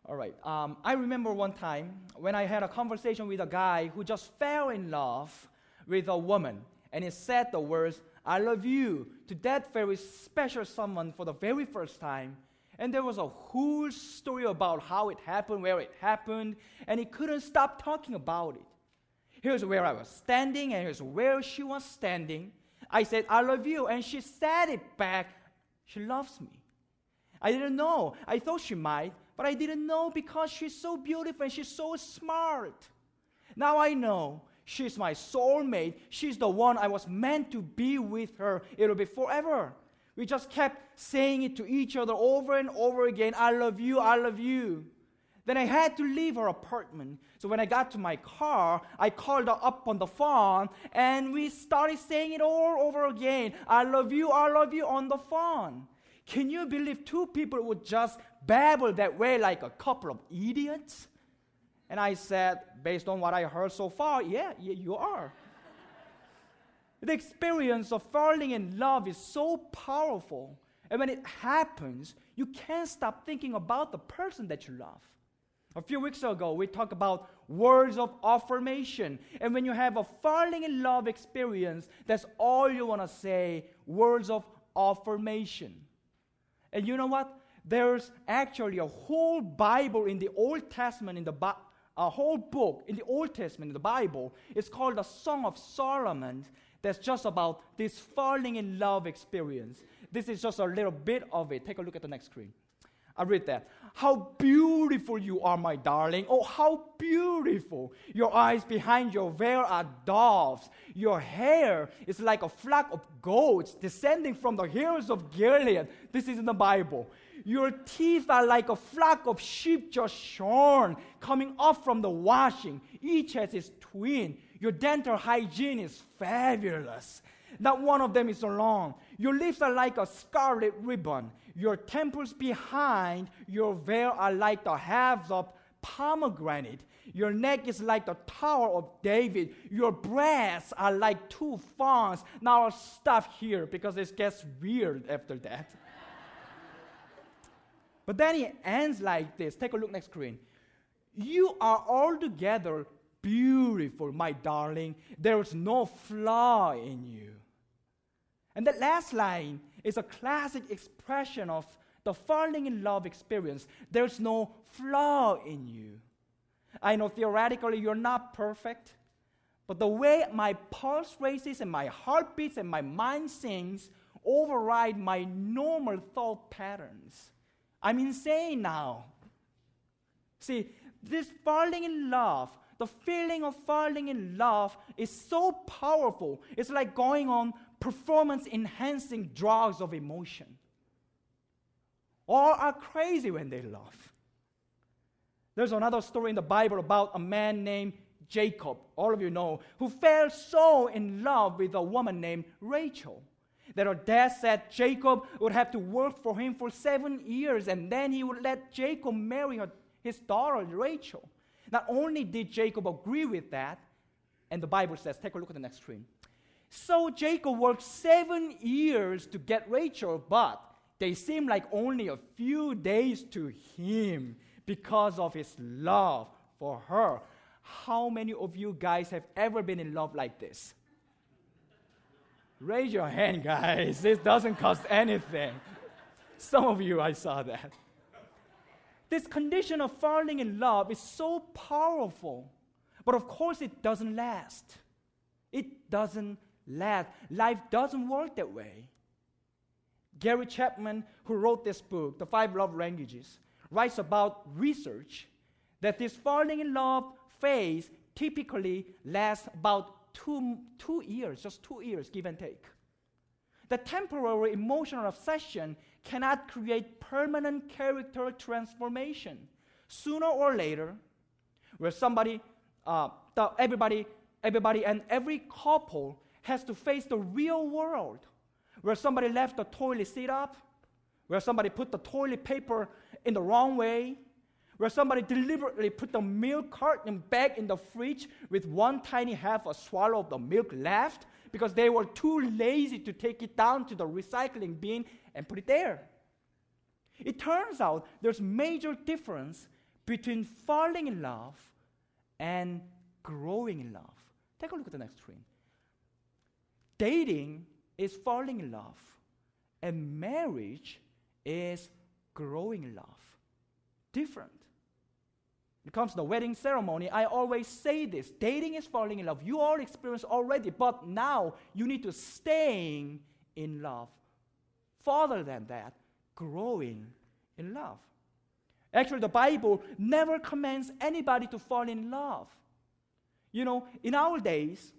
All right. I remember one time when I had a conversation with a guy who just fell in love with a woman, and he said the words, "I love you," to that very special someone for the very first time. And there was a whole story about how it happened, where it happened, and he couldn't stop talking about it. Here's where I was standing, and here's where she was standing. I said, "I love you," and she said it back, "She loves me." I didn't know. I thought she might, but I didn't know because she's so beautiful and she's so smart. Now I know she's my soulmate. She's the one I was meant to be with her. It'll be forever. We just kept saying it to each other over and over again, "I love you, I love you." Then I had to leave her apartment. So when I got to my car, I called her up on the phone, and we started saying it all over again, I love you, on the phone. Can you believe two people would just babble that way like a couple of idiots? And I said, based on what I heard so far, yeah, you are. The experience of falling in love is so powerful. And when it happens, you can't stop thinking about the person that you love. A few weeks ago, we talked about words of affirmation. And when you have a falling in love experience, that's all you want to say, words of affirmation. And you know what? There's actually a whole Bible in the Old Testament, a whole book in the Old Testament in the Bible. It's called the Song of Solomon. That's just about this falling in love experience. This is just a little bit of it. Take a look at the next screen. I read that. "How beautiful you are, my darling. Oh, how beautiful. Your eyes behind your veil are doves. Your hair is like a flock of goats descending from the hills of Gilead." This is in the Bible. "Your teeth are like a flock of sheep just shorn, coming up from the washing. Each has its twin. Your dental hygiene is fabulous. Not one of them is wrong. Your lips are like a scarlet ribbon. Your temples behind your veil are like the halves of pomegranate. Your neck is like the Tower of David. Your breasts are like two fawns." Now I'll stop here because it gets weird after that. But then it ends like this. Take a look next screen. "You are altogether beautiful, my darling. There is no flaw in you." And that last line is a classic expression of the falling in love experience. There's no flaw in you. I know theoretically you're not perfect, but the way my pulse races and my heart beats and my mind sings override my normal thought patterns. I'm insane now. See, this falling in love, the feeling of falling in love is so powerful. It's like going on performance-enhancing drugs of emotion. All are crazy when they love. There's another story in the Bible about a man named Jacob, all of you know, who fell so in love with a woman named Rachel that her dad said Jacob would have to work for him for 7 years, and then he would let Jacob marry his daughter Rachel. Not only did Jacob agree with that, and the Bible says, take a look at the next screen. So Jacob worked 7 years to get Rachel, but they seemed like only a few days to him because of his love for her. How many of you guys have ever been in love like this? Raise your hand, guys. This doesn't cost anything. Some of you, I saw that. This condition of falling in love is so powerful. But of course, it doesn't last. It doesn't last. Life doesn't work that way. Gary Chapman, who wrote this book, The 5 Love Languages, writes about research that this falling in love phase typically lasts about two years, just 2 years, give and take. The temporary emotional obsession cannot create permanent character transformation. Sooner or later, where everybody and every couple has to face the real world, where somebody left the toilet seat up, where somebody put the toilet paper in the wrong way, where somebody deliberately put the milk carton back in the fridge with one tiny half a swallow of the milk left because they were too lazy to take it down to the recycling bin and put it there. It turns out there's major difference between falling in love and growing in love. Take a look at the next screen. Dating is falling in love, and marriage is growing in love. Different. When it comes to the wedding ceremony, I always say this. Dating is falling in love. You all experience already, but now you need to stay in love. Further than that, growing in love. Actually, the Bible never commands anybody to fall in love. You know, in our days,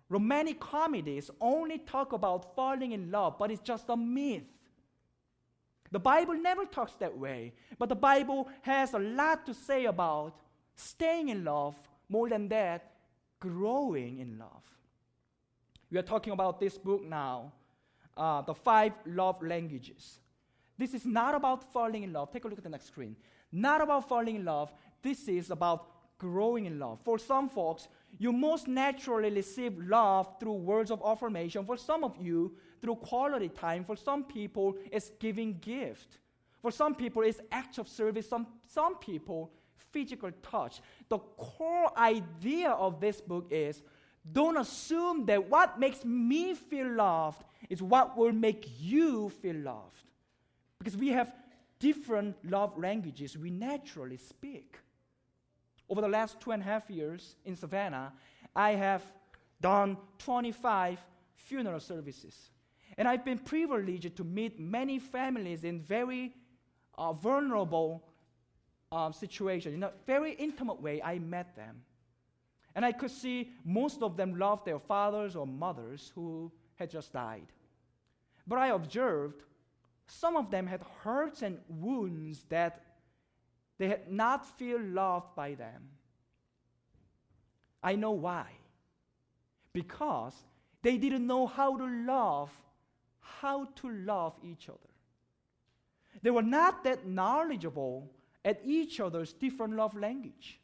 romantic comedies only talk about falling in love, but it's just a myth. The Bible never talks that way, but the Bible has a lot to say about staying in love, more than that, growing in love. We are talking about this book now, the 5 love languages. This is not about falling in love. Take a look at the next screen. Not about falling in love. This is about growing in love. For some folks, you most naturally receive love through words of affirmation. For some of you, through quality time. For some people, it's giving gift. For some people, it's acts of service. Some people, physical touch. The core idea of this book is, don't assume that what makes me feel loved is what will make you feel loved. Because we have different love languages we naturally speak. Over the last 2.5 years in Savannah, I have done 25 funeral services. And I've been privileged to meet many families in very vulnerable situations. In a very intimate way, I met them. And I could see most of them loved their fathers or mothers who had just died. But I observed some of them had hurts and wounds that they had not feel loved by them. I know why. Because they didn't know how to love each other. They were not that knowledgeable at each other's different love language.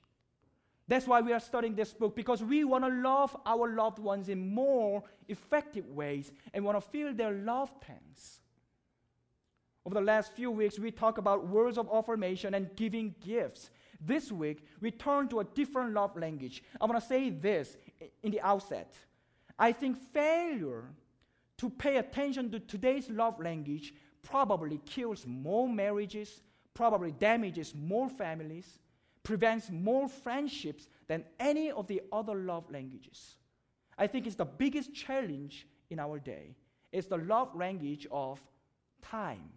That's why we are studying this book, because we want to love our loved ones in more effective ways and want to feel their love pangs. Over the last few weeks, we talk about words of affirmation and giving gifts. This week, we turn to a different love language. I want to say this in the outset. I think failure to pay attention to today's love language probably kills more marriages, probably damages more families, prevents more friendships than any of the other love languages. I think it's the biggest challenge in our day. It's the love language of time.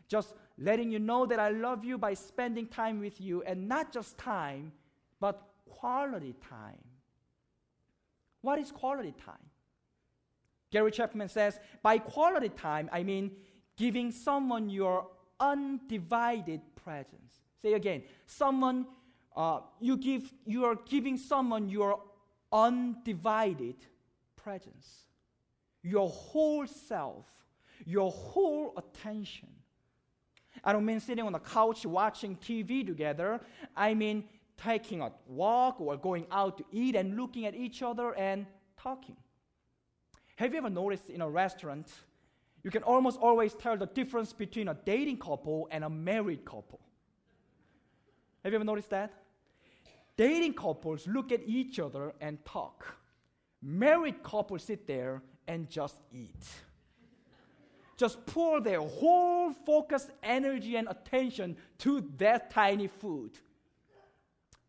Just letting you know that I love you by spending time with you, and not just time, but quality time. What is quality time? Gary Chapman says, by quality time, I mean giving someone your undivided presence. Say again, you are giving someone your undivided presence, your whole self, your whole attention. I don't mean sitting on the couch watching TV together. I mean taking a walk or going out to eat and looking at each other and talking. Have you ever noticed in a restaurant, you can almost always tell the difference between a dating couple and a married couple? Have you ever noticed that? Dating couples look at each other and talk. Married couples sit there and just eat. Just pour their whole focused energy and attention to that tiny food.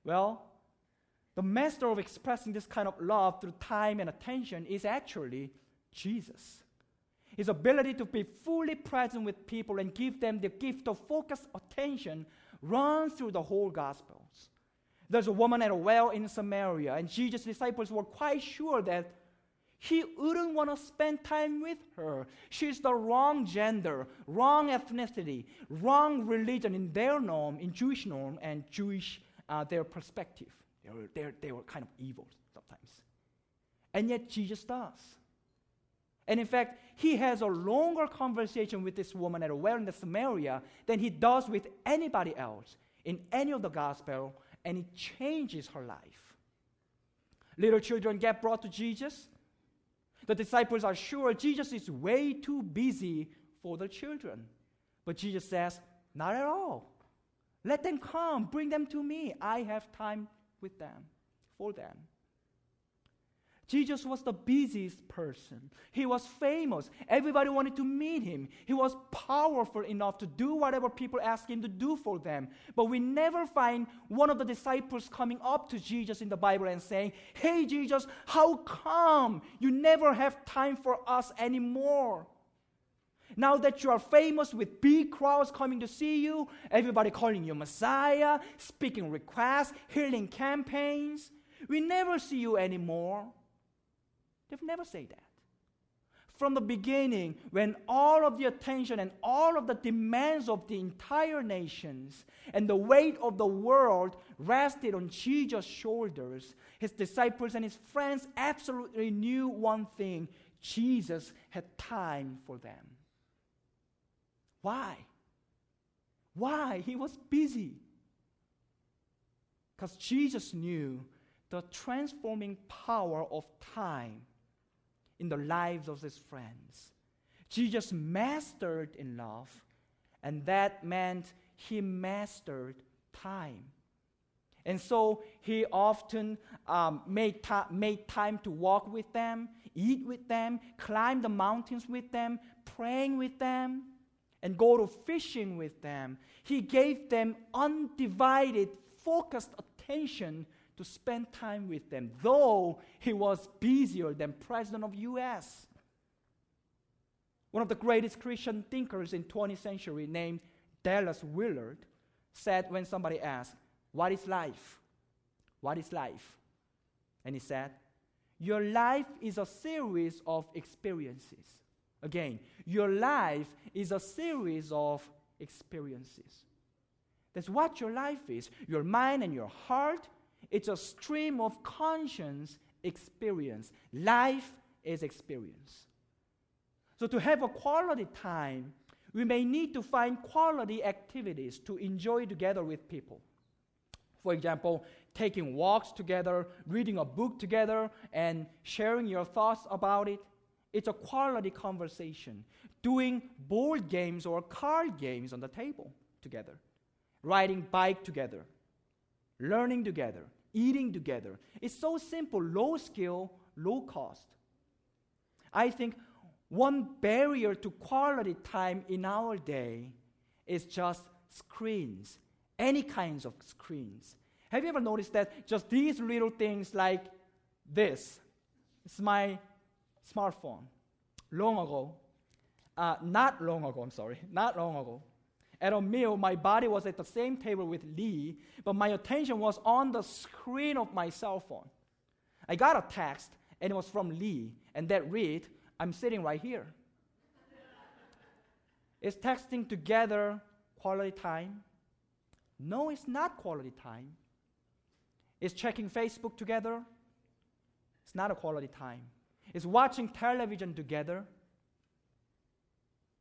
Well, the master of expressing this kind of love through time and attention is actually Jesus. His ability to be fully present with people and give them the gift of focused attention runs through the whole Gospels. There's a woman at a well in Samaria, and Jesus' disciples were quite sure that he wouldn't want to spend time with her. She's the wrong gender, wrong ethnicity, wrong religion in their norm, in Jewish norm, and Jewish their perspective. They were kind of evil sometimes. And yet Jesus does. And in fact, he has a longer conversation with this woman at a well in the Samaria than he does with anybody else in any of the gospel, and it changes her life. Little children get brought to Jesus. The disciples are sure Jesus is way too busy for the children. But Jesus says, not at all. Let them come. Bring them to me. I have time with them, for them. Jesus was the busiest person. He was famous. Everybody wanted to meet him. He was powerful enough to do whatever people asked him to do for them. But we never find one of the disciples coming up to Jesus in the Bible and saying, "Hey, Jesus, how come you never have time for us anymore? Now that you are famous with big crowds coming to see you, everybody calling you Messiah, speaking requests, healing campaigns, we never see you anymore." They've never said that. From the beginning, when all of the attention and all of the demands of the entire nations and the weight of the world rested on Jesus' shoulders, his disciples and his friends absolutely knew one thing: Jesus had time for them. Why? Why? He was busy. Because Jesus knew the transforming power of time in the lives of his friends. Jesus mastered in love, and that meant he mastered time. And so he often made time to walk with them, eat with them, climb the mountains with them, praying with them, and go to fishing with them. He gave them undivided, focused attention to spend time with them, though he was busier than President of U.S. One of the greatest Christian thinkers in 20th century, named Dallas Willard, said when somebody asked, "What is life? What is life?" And he said, "Your life is a series of experiences." Again, your life is a series of experiences. That's what your life is. Your mind and your heart, it's a stream of conscious experience. Life is experience. So to have a quality time, we may need to find quality activities to enjoy together with people. For example, taking walks together, reading a book together, and sharing your thoughts about it. It's a quality conversation. Doing board games or card games on the table together. Riding bike together. Learning together. Eating together. It's so simple, low skill, low cost. I think one barrier to quality time in our day is just screens. Any kinds of screens. Have you ever noticed that just these little things like this? It's my smartphone. Not long ago, at a meal, my body was at the same table with Lee, but my attention was on the screen of my cell phone. I got a text, and it was from Lee, and that read, "I'm sitting right here." Is texting together quality time? No, it's not quality time. Is checking Facebook together? It's not a quality time. Is watching television together?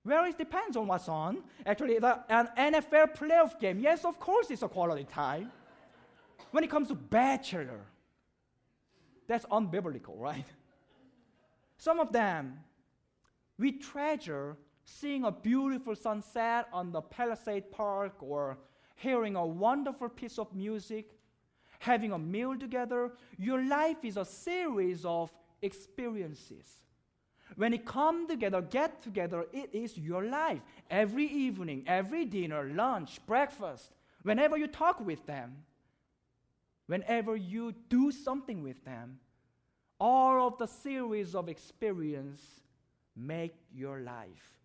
Well, it depends on what's on. Actually, an NFL playoff game, yes, of course it's a quality time. When it comes to Bachelor, that's unbiblical, right? Some of them, we treasure seeing a beautiful sunset on the Palisade Park or hearing a wonderful piece of music, having a meal together. Your life is a series of experiences. When it comes together, get together, it is your life. Every evening, every dinner, lunch, breakfast, whenever you talk with them, whenever you do something with them, all of the series of experience make your life.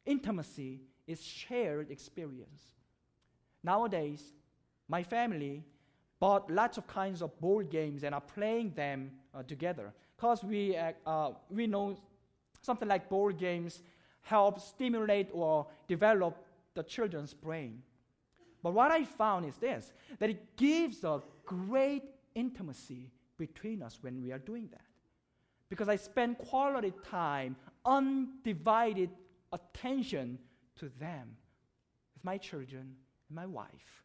Intimacy is shared experience. Nowadays, my family bought lots of kinds of board games and are playing them together. Because we know something like board games help stimulate or develop the children's brain. But what I found is this, that it gives a great intimacy between us when we are doing that. Because I spend quality time, undivided attention to them, with my children and my wife.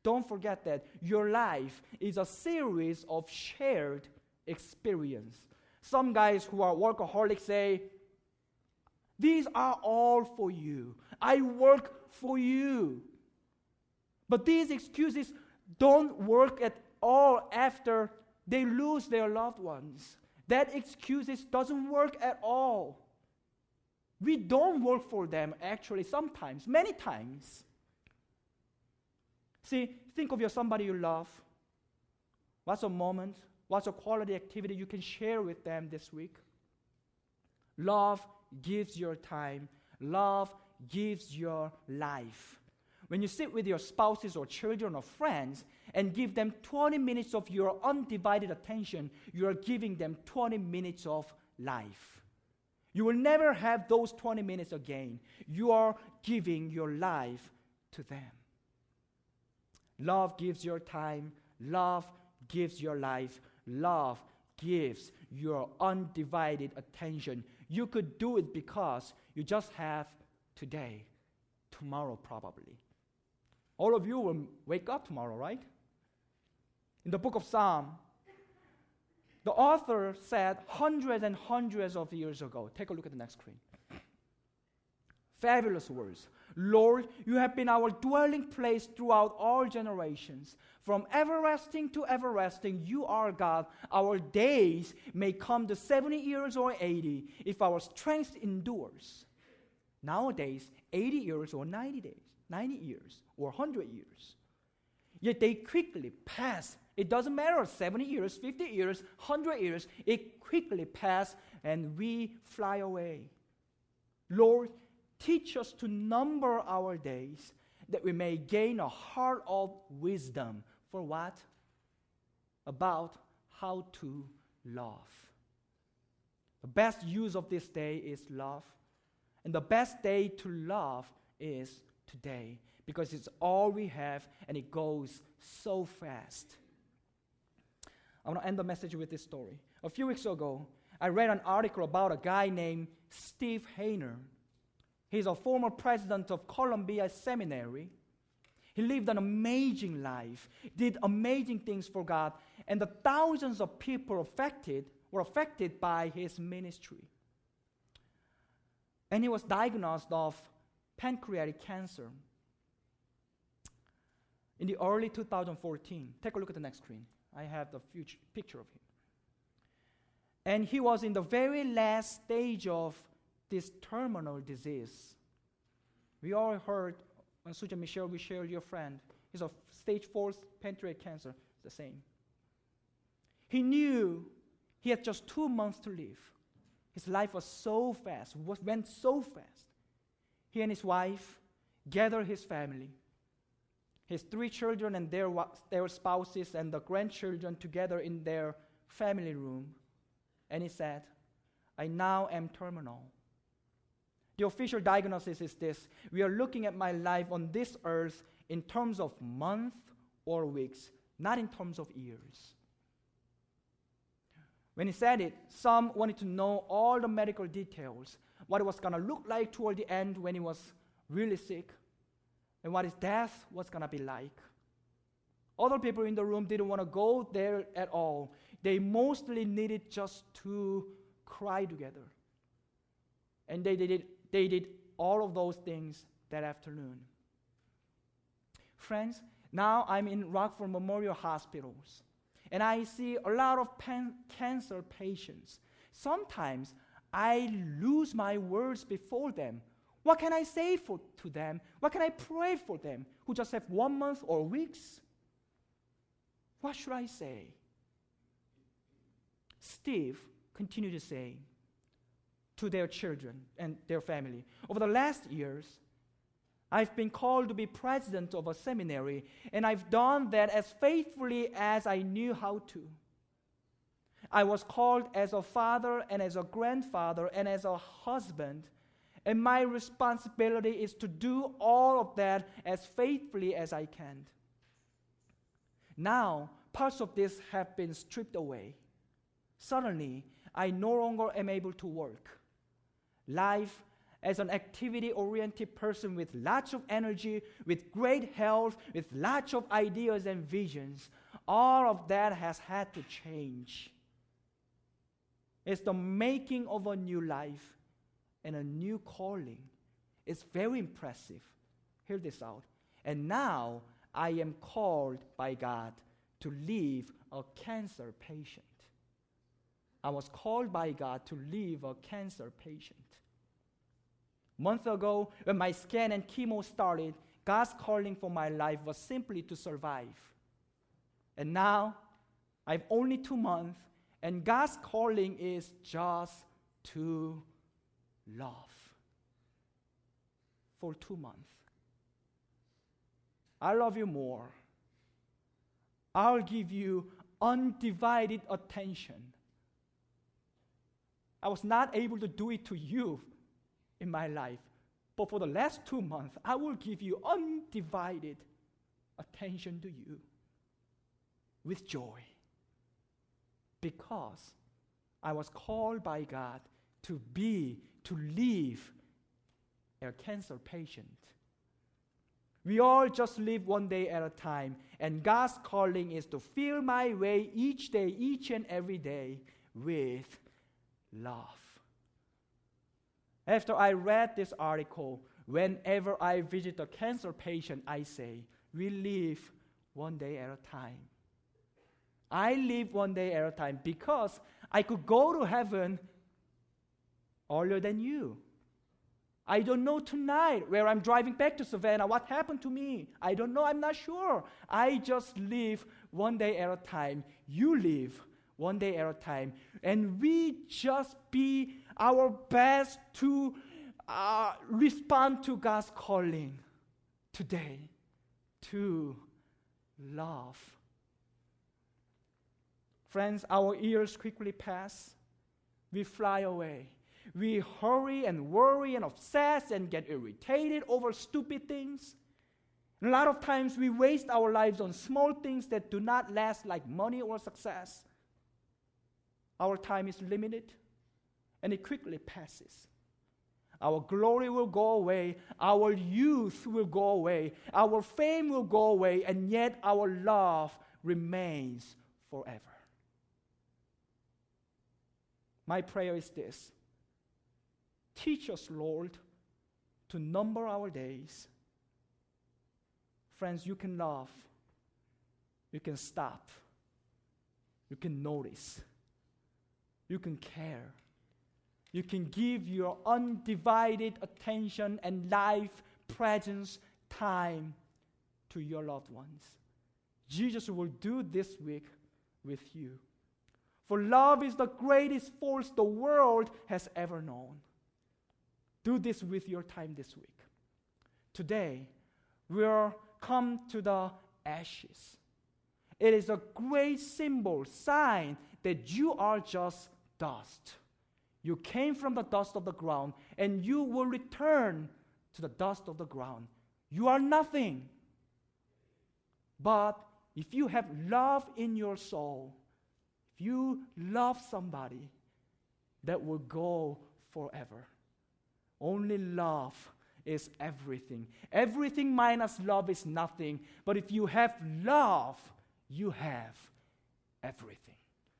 Don't forget that your life is a series of shared experience. Some guys who are workaholics say, "These are all for you. I work for you." But these excuses don't work at all after they lose their loved ones. That excuses doesn't work at all. We don't work for them actually sometimes, many times. See, think of somebody you love. What's a moment? What's a quality activity you can share with them this week? Love gives your time. Love gives your life. When you sit with your spouses or children or friends and give them 20 minutes of your undivided attention, you are giving them 20 minutes of life. You will never have those 20 minutes again. You are giving your life to them. Love gives your time. Love gives your life. Love gives your undivided attention. You could do it because you just have today, tomorrow probably. All of you will wake up tomorrow, right? In the book of Psalm, the author said hundreds and hundreds of years ago. Take a look at the next screen. Fabulous words. Lord, you have been our dwelling place throughout all generations. From everlasting to everlasting, you are God. Our days may come to 70 years or 80 if our strength endures. Nowadays, 80 years or 90 days, 90 years or 100 years. Yet they quickly pass. It doesn't matter, 70 years, 50 years, 100 years. It quickly pass and we fly away. Lord, teach us to number our days that we may gain a heart of wisdom. For what? About how to love. The best use of this day is love. And the best day to love is today, because it's all we have and it goes so fast. I want to end the message with this story. A few weeks ago, I read an article about a guy named Steve Hayner. He's a former president of Columbia Seminary. He lived an amazing life, did amazing things for God, and the thousands of people were affected by his ministry. And he was diagnosed of pancreatic cancer in the early 2014. Take a look at the next screen. I have the picture of him. And he was in the very last stage of this terminal disease. We all heard when Sejoon Michelle, we shared your friend. He's of stage 4 pancreatic cancer. It's the same. He knew he had just 2 months to live. His life was so fast, went so fast. He and his wife gathered his family, his 3 children and their spouses and the grandchildren together in their family room. And he said, I now am terminal. The official diagnosis is this: we are looking at my life on this earth in terms of months or weeks, not in terms of years. When he said it, some wanted to know all the medical details, what it was going to look like toward the end when he was really sick, and what his death was going to be like. Other people in the room didn't want to go there at all. They mostly needed just to cry together. And they did all of those things that afternoon. Friends, now I'm in Rockford Memorial Hospitals, and I see a lot of cancer patients. Sometimes I lose my words before them. What can I say to them? What can I pray for them who just have 1 month or weeks? What should I say? Steve continued to say to their children and their family, over the last years, I've been called to be president of a seminary, and I've done that as faithfully as I knew how to. I was called as a father and as a grandfather and as a husband, and my responsibility is to do all of that as faithfully as I can. Now, parts of this have been stripped away. Suddenly, I no longer am able to work. Life as an activity-oriented person with lots of energy, with great health, with lots of ideas and visions, all of that has had to change. It's the making of a new life and a new calling. It's very impressive. Hear this out. And now I am called by God to leave a cancer patient. I was called by God to leave a cancer patient. Months ago, when my scan and chemo started, God's calling for my life was simply to survive. And now, I have only 2 months, and God's calling is just to love. For 2 months. I love you more. I'll give you undivided attention. I was not able to do it to you in my life, but for the last 2 months, I will give you undivided attention to you with joy, because I was called by God to live a cancer patient. We all just live one day at a time, and God's calling is to fill my way each day, each and every day with love. After I read this article, whenever I visit a cancer patient, I say, we live one day at a time. I live one day at a time because I could go to heaven earlier than you. I don't know tonight where I'm driving back to Savannah, what happened to me. I don't know, I'm not sure. I just live one day at a time. You live one day at a time. And we just be our best to respond to God's calling today to love. Friends, our years quickly pass. We fly away. We hurry and worry and obsess and get irritated over stupid things. And a lot of times we waste our lives on small things that do not last, like money or success. Our time is limited, and it quickly passes. Our glory will go away. Our youth will go away. Our fame will go away, and yet our love remains forever. My prayer is this. Teach us, Lord, to number our days. Friends, you can love. You can stop. You can notice. You can care. You can give your undivided attention and life, presence, time to your loved ones. Jesus will do this week with you. For love is the greatest force the world has ever known. Do this with your time this week. Today, we'll come to the ashes. It is a great symbol, sign that you are just dust. You came from the dust of the ground, and you will return to the dust of the ground. You are nothing. But if you have love in your soul, if you love somebody, that will go forever. Only love is everything. Everything minus love is nothing. But if you have love, you have everything.